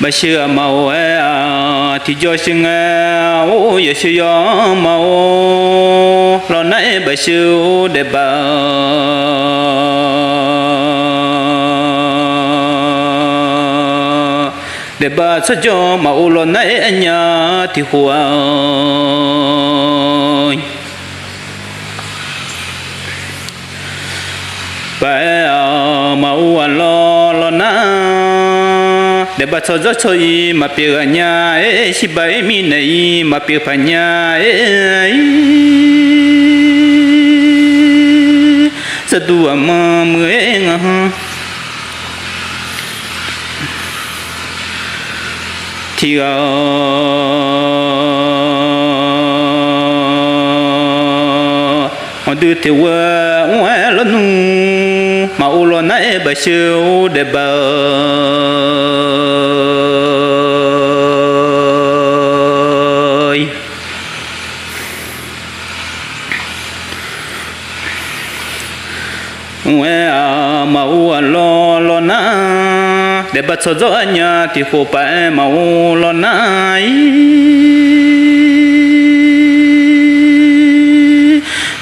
bà xưa màu thì cho sinh ô giờ xưa màu lo nãy bà xưa để bà sẽ cho màu lo nãy anh nhà thì hoa bà màu lo na để bà cho gió chơi mà bia nhà ấy si bảy mi này mà bia phải nhà ấy sẽ đùa mà mới ngờ thì họ đưa theo ngoài lớn mà u lo nãy bà siêu để bà mà u lo na để bà cho gió nhà thì khổ phải mà u lo na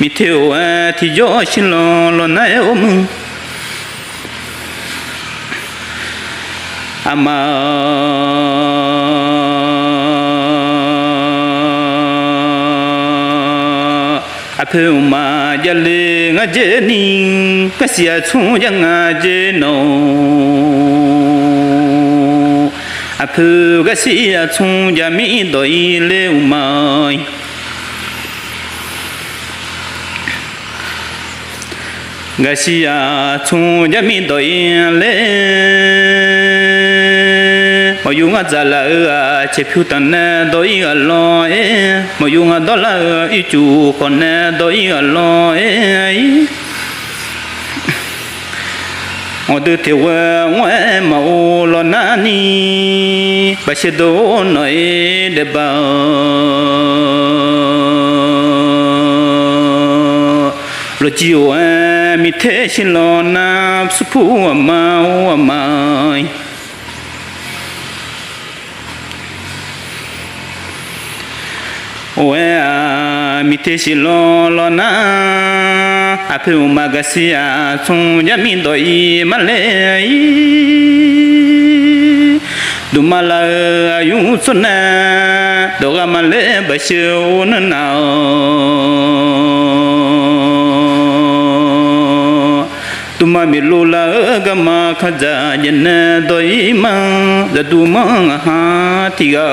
mi theo thì gió xin lo nãy ôm ama apeu ma jale ngaje ni kasia chu yang ngaje no apeu kasia chu ya mi doi le mai kasia chu ya mi doi le mà dùng ở giờ là chế phiếu tận đôi ở lo mà dùng ở đó là ý chủ còn đôi ở lo ở từ thiếu ngoài màu lo nani bà sẽ đổ nói để bảo rồi chiều mi thế xin lo na supu mau mai mi thế si lo na apeu magasia chung ya mi doi ma le du ma la yu suna do ga ma le ba siu na nào tu ma mi lu la ga ma khaja yen doi ma za du ma ha ti ga